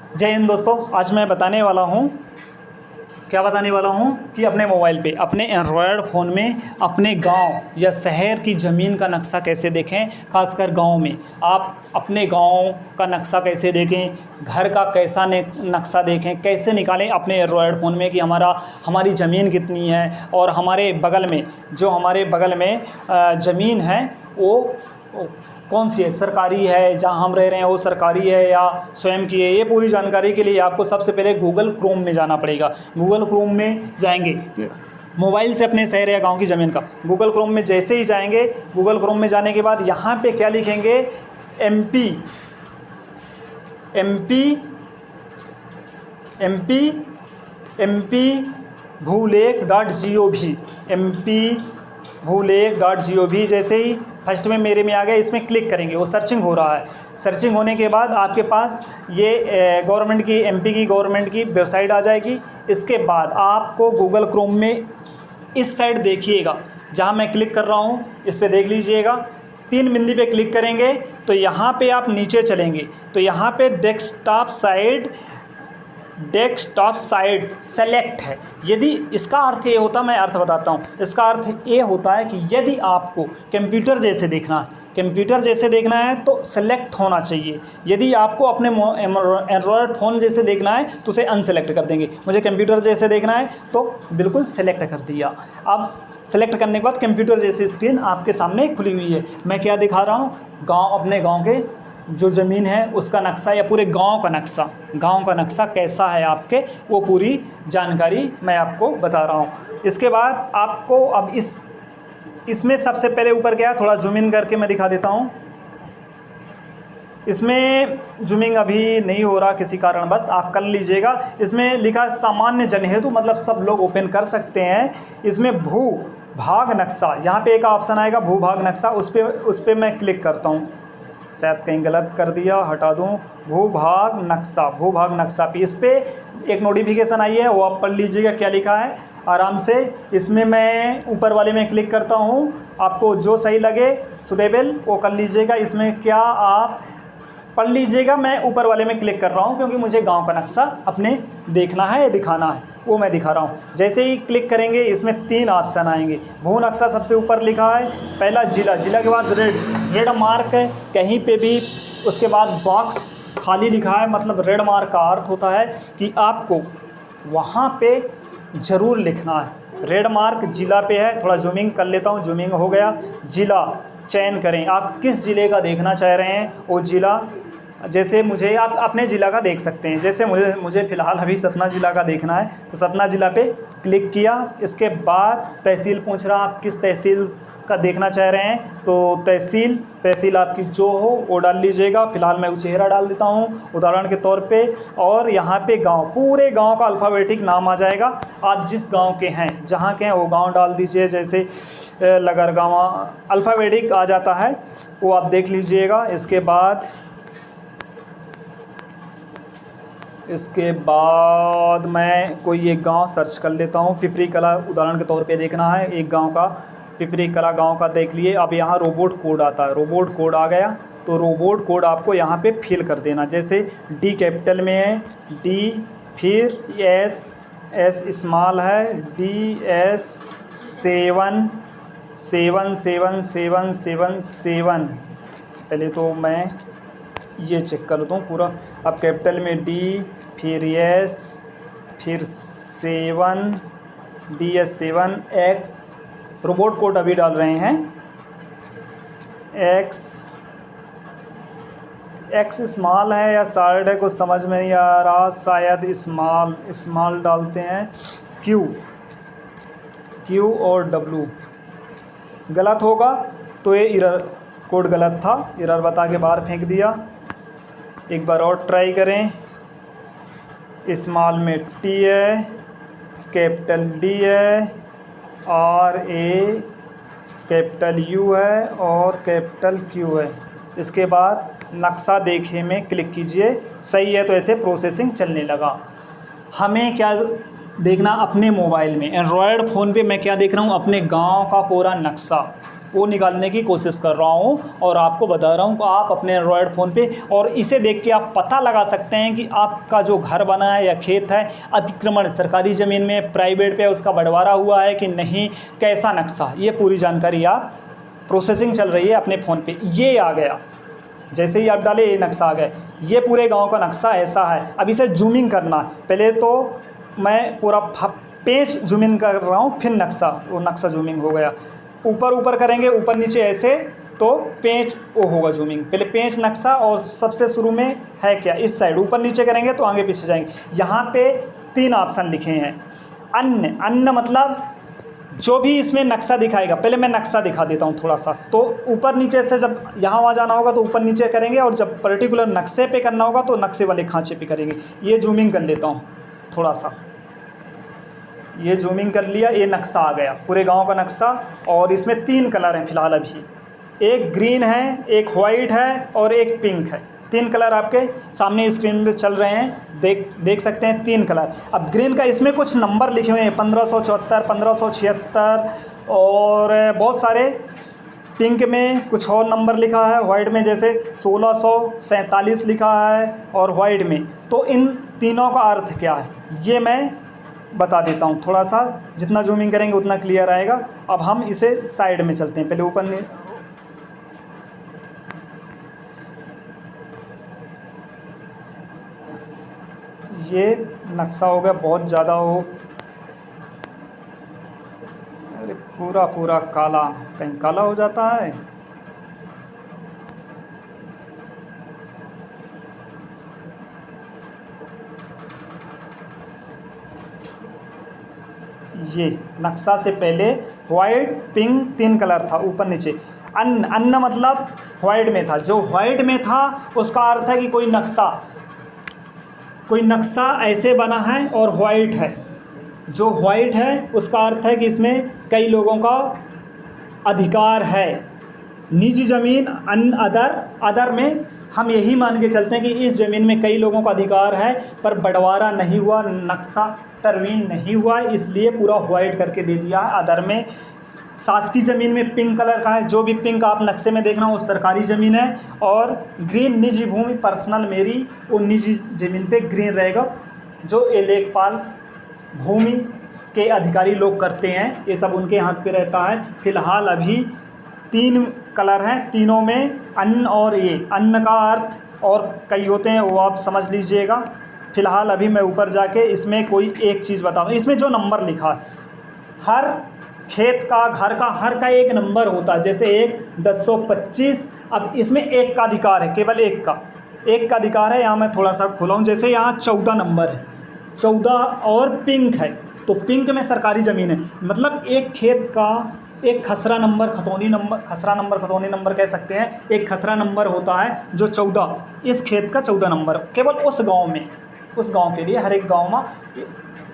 जय हिंद दोस्तों। आज मैं बताने वाला हूँ कि अपने मोबाइल पे, अपने एंड्रॉयड फ़ोन में अपने गांव या शहर की ज़मीन का नक्शा कैसे देखें। खासकर गांव में आप अपने गांव का नक्शा कैसे देखें, घर का कैसा नक्शा देखें, कैसे निकालें अपने एंड्रॉयड फ़ोन में कि हमारी ज़मीन कितनी है और हमारे बगल में ज़मीन है वो कौन सी है, सरकारी है, जहां हम रह रहे हैं वो सरकारी है या स्वयं की है। ये पूरी जानकारी के लिए आपको सबसे पहले गूगल क्रोम में जाना पड़ेगा। गूगल क्रोम में जाएंगे, मोबाइल से अपने शहर या गांव की ज़मीन का गूगल क्रोम में जैसे ही जाएंगे, गूगल क्रोम में जाने के बाद यहाँ पे क्या लिखेंगे, एमपी भूलेख.gov जैसे ही फर्स्ट में मेरे में आ गया, इसमें क्लिक करेंगे, वो सर्चिंग हो रहा है। सर्चिंग होने के बाद आपके पास ये एमपी की गवर्नमेंट की वेबसाइट आ जाएगी। इसके बाद आपको गूगल क्रोम में इस साइड देखिएगा, जहां मैं क्लिक कर रहा हूं इस पर देख लीजिएगा। 3 बिंदी पे क्लिक करेंगे तो यहाँ पे आप नीचे चलेंगे तो यहाँ पे डेस्कटॉप साइड सेलेक्ट है। यदि इसका अर्थ ये होता, मैं अर्थ बताता हूँ, इसका अर्थ ये होता है कि यदि आपको कंप्यूटर जैसे देखना है तो सेलेक्ट होना चाहिए। यदि आपको अपने एंड्रॉयड फ़ोन जैसे देखना है तो उसे अनसेलेक्ट कर देंगे। मुझे कंप्यूटर जैसे देखना है तो बिल्कुल सेलेक्ट कर दिया। अब सेलेक्ट करने के बाद कंप्यूटर जैसी स्क्रीन आपके सामने खुली हुई है। मैं क्या दिखा रहा हूँ, अपने गाँव के जो ज़मीन है उसका नक्शा या पूरे गांव का नक्शा कैसा है आपके, वो पूरी जानकारी मैं आपको बता रहा हूँ। इसके बाद आपको अब इसमें सबसे पहले ऊपर गया, थोड़ा जूम इन करके मैं दिखा देता हूँ। इसमें जूमिंग अभी नहीं हो रहा किसी कारण, बस आप कर लीजिएगा। इसमें लिखा सामान्य जन हेतु, मतलब सब लोग ओपन कर सकते हैं। इसमें भू भाग नक्शा, यहाँ पे एक ऑप्शन आएगा भू भाग नक्शा, उस पर मैं क्लिक करता हूँ। शायद कहीं गलत कर दिया, हटा दूँ। भू भाग नक्शा पे इस पर एक नोटिफिकेशन आई है, वो आप पढ़ लीजिएगा क्या लिखा है आराम से। इसमें मैं ऊपर वाले में क्लिक करता हूँ, आपको जो सही लगे सुटेबल वो कर लीजिएगा। इसमें क्या आप पढ़ लीजिएगा। मैं ऊपर वाले में क्लिक कर रहा हूँ क्योंकि मुझे गांव का नक्शा अपने देखना है या दिखाना है, वो मैं दिखा रहा हूँ। जैसे ही क्लिक करेंगे इसमें 3 ऑप्शन आएंगे। भू नक्शा सबसे ऊपर लिखा है, पहला जिला के बाद रेड मार्क है कहीं पे भी, उसके बाद बॉक्स खाली लिखा है। मतलब रेड मार्क का अर्थ होता है कि आपको वहाँ पे ज़रूर लिखना है। रेड मार्क जिला पे है, थोड़ा जूमिंग कर लेता हूँ, जूमिंग हो गया। जिला चयन करें, आप किस ज़िले का देखना चाह रहे हैं वो ज़िला। जैसे मुझे, आप अपने ज़िला का देख सकते हैं। जैसे मुझे फ़िलहाल अभी सतना ज़िला का देखना है तो सतना ज़िला पे क्लिक किया। इसके बाद तहसील पूछ रहा, आप किस तहसील का देखना चाह रहे हैं तो तहसील आपकी जो हो वो डाल लीजिएगा। फ़िलहाल मैं उचेहरा डाल देता हूँ उदाहरण के तौर पे। और यहाँ पे गांव, पूरे गांव का अल्फ़ाबेटिक नाम आ जाएगा। आप जिस गांव के हैं, जहाँ के हैं वो गांव डाल दीजिए। जैसे लगरगांव अल्फ़ाबेटिक आ जाता है, वो आप देख लीजिएगा। इसके बाद मैं कोई एक गांव सर्च कर लेता हूं। पिपरी कला उदाहरण के तौर पे देखना है एक गांव का, पिपरी कला गांव का देख लिए। अब यहाँ रोबोट कोड आता है, रोबोट कोड आ गया तो रोबोट कोड आपको यहाँ पे फिल कर देना। जैसे डी कैपिटल में है, डी, फिर एस स्मॉल है, DS 77777। पहले तो मैं ये चेक कर लेता हूँ पूरा। अब कैपिटल में D, फिर S, फिर 7, DS 7X। रोबोट कोड अभी डाल रहे हैं। X स्मॉल है या शार्ट है, कुछ समझ में नहीं आ रहा। शायद स्मॉल डालते हैं। Q और W गलत होगा तो ये एरर कोड गलत था, एरर बता के बाहर फेंक दिया। एक बार और ट्राई करें। स्मॉल में T है, कैपिटल D है, RA, कैपिटल U है और कैपिटल Q है। इसके बाद नक्शा देखे में क्लिक कीजिए, सही है तो ऐसे प्रोसेसिंग चलने लगा। हमें क्या देखना, अपने मोबाइल में एंड्रॉयड फ़ोन पे मैं क्या देख रहा हूँ, अपने गांव का पूरा नक्शा। वो निकालने की कोशिश कर रहा हूँ और आपको बता रहा हूँ कि आप अपने एंड्रॉयड फ़ोन पे और इसे देख के आप पता लगा सकते हैं कि आपका जो घर बना है या खेत है, अतिक्रमण सरकारी ज़मीन में, प्राइवेट पे उसका बंटवारा हुआ है कि नहीं, कैसा नक्शा, ये पूरी जानकारी आप प्रोसेसिंग चल रही है अपने फ़ोन पे। ये आ गया, जैसे ही आप डाले ये नक्शा आ गया। ये पूरे गांव का नक्शा ऐसा है। अब इसे जूमिंग करना, पहले तो मैं पूरा पेज जूमिंग कर रहा हूँ, फिर नक्शा, वो नक्शा जूमिंग हो गया। ऊपर ऊपर करेंगे, ऊपर नीचे ऐसे, तो पेज वो होगा जूमिंग। पहले पेज नक्शा और सबसे शुरू में है क्या, इस साइड ऊपर नीचे करेंगे तो आगे पीछे जाएंगे। यहाँ पे 3 ऑप्शन लिखे हैं। अन्य, अन्य मतलब जो भी इसमें नक्शा दिखाएगा, पहले मैं नक्शा दिखा देता हूँ थोड़ा सा। तो ऊपर नीचे से जब यहाँ वहाँ जाना होगा तो ऊपर नीचे करेंगे, और जब पर्टिकुलर नक्शे पे करना होगा तो नक्शे वाले खांचे पे करेंगे। ये जूमिंग कर लेता हूँ थोड़ा सा, ये जूमिंग कर लिया, ये नक्शा आ गया पूरे गांव का नक्शा। और इसमें 3 कलर हैं फ़िलहाल अभी, एक ग्रीन है, एक वाइट है और एक पिंक है। 3 कलर आपके सामने स्क्रीन पे चल रहे हैं, देख सकते हैं 3 कलर। अब ग्रीन का इसमें कुछ नंबर लिखे हुए हैं, 1574, 1576 और बहुत सारे। पिंक में कुछ और नंबर लिखा है, वाइट में जैसे 1647 लिखा है और वाइट में। तो इन तीनों का अर्थ क्या है ये मैं बता देता हूँ थोड़ा सा, जितना जूमिंग करेंगे उतना क्लियर आएगा। अब हम इसे साइड में चलते हैं, पहले ऊपर ये नक्शा हो गया बहुत ज़्यादा, हो अरे पूरा पूरा काला, कहीं काला हो जाता है। ये नक्शा से पहले वाइट, पिंक 3 कलर था ऊपर नीचे। अन्न, अन्न मतलब वाइट में था, जो वाइट में था उसका अर्थ है कि कोई नक्शा ऐसे बना है और वाइट है। जो वाइट है उसका अर्थ है कि इसमें कई लोगों का अधिकार है। निजी ज़मीन, अदर में हम यही मान के चलते हैं कि इस ज़मीन में कई लोगों का अधिकार है, पर बंटवारा नहीं हुआ, नक्शा तरमीम नहीं हुआ, इसलिए पूरा वाइट करके दे दिया है। अदर में शासकीय ज़मीन में पिंक कलर का है, जो भी पिंक आप नक्शे में देखना वो सरकारी ज़मीन है। और ग्रीन निजी भूमि, पर्सनल मेरी, वो निजी ज़मीन पे ग्रीन रहेगा, जो ये लेखपाल भूमि के अधिकारी लोग करते हैं, ये सब उनके हाथ पे रहता है। फ़िलहाल अभी 3 कलर हैं, तीनों में अन्न, और ये अन्न का अर्थ और कई होते हैं वो आप समझ लीजिएगा। फ़िलहाल अभी मैं ऊपर जाके इसमें कोई एक चीज़ बताऊँ। इसमें जो नंबर लिखा है, हर खेत का, घर का, हर का एक नंबर होता है, जैसे 1 1025। अब इसमें 1 का अधिकार है, केवल 1 का अधिकार है। यहाँ मैं थोड़ा सा खोलाऊँ, जैसे यहाँ 14 नंबर है, 14 और पिंक है, तो पिंक में सरकारी ज़मीन है, मतलब एक खेत का एक खसरा नंबर, खसरा नंबर कह सकते हैं। एक खसरा नंबर होता है जो 14, इस खेत का 14 नंबर केवल उस गांव के लिए, हर एक गांव में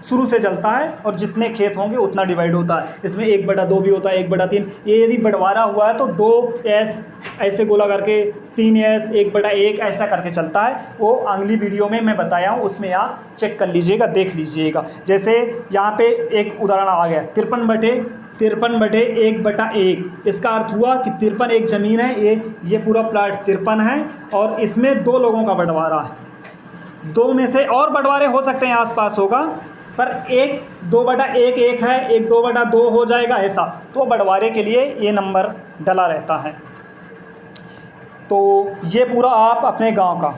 शुरू से चलता है, और जितने खेत होंगे उतना डिवाइड होता है। इसमें 1/2 भी होता है, 1/3। ये यदि बंटवारा हुआ है तो 2S ऐसे गोला करके, 3S, 1/1 ऐसा करके चलता है। वो अगली वीडियो में मैं बताया हूँ, उसमें आप चेक कर लीजिएगा, देख लीजिएगा। जैसे यहाँ पे एक उदाहरण आ गया, 53/1/1। इसका अर्थ हुआ कि 53 एक ज़मीन है, ये पूरा प्लाट 53 है, और इसमें 2 लोगों का बंटवारा है। 2 में से और बंटवारे हो सकते हैं, आसपास होगा, पर 1 2/1 1 है, 1 2/2 हो जाएगा ऐसा। तो बंटवारे के लिए ये नंबर डला रहता है। तो ये पूरा आप अपने गांव का,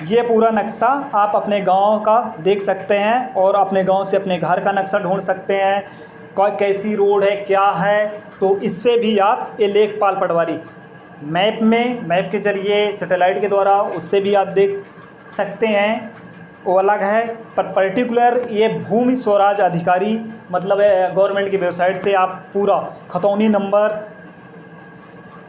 ये पूरा नक्शा आप अपने गांव का देख सकते हैं, और अपने गांव से अपने घर का नक्शा ढूंढ सकते हैं, कैसी रोड है, क्या है। तो इससे भी आप ये लेखपाल पटवारी मैप के ज़रिए, सैटेलाइट के द्वारा, उससे भी आप देख सकते हैं, वो अलग है। पर पर्टिकुलर ये भूमि स्वराज अधिकारी, मतलब गवर्नमेंट की वेबसाइट से आप पूरा खतौनी नंबर,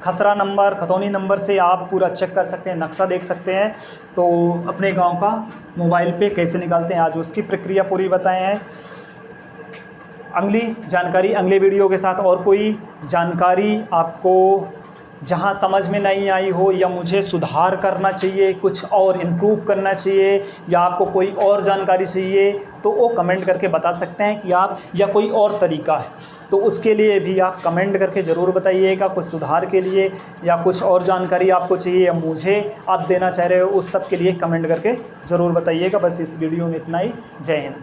खसरा नंबर, खतौनी नंबर से आप पूरा चेक कर सकते हैं, नक्शा देख सकते हैं। तो अपने गांव का मोबाइल पे कैसे निकालते हैं, आज उसकी प्रक्रिया पूरी बताए हैं। अगली जानकारी अगले वीडियो के साथ, और कोई जानकारी आपको जहाँ समझ में नहीं आई हो या मुझे सुधार करना चाहिए, कुछ और इम्प्रूव करना चाहिए, या आपको कोई और जानकारी चाहिए, तो वो कमेंट करके बता सकते हैं कि आप, या कोई और तरीका है तो उसके लिए भी आप कमेंट करके ज़रूर बताइएगा। कुछ सुधार के लिए या कुछ और जानकारी आपको चाहिए या मुझे आप देना चाह रहे हो, उस सब के लिए कमेंट करके ज़रूर बताइएगा। बस इस वीडियो में इतना ही। जय हिंद।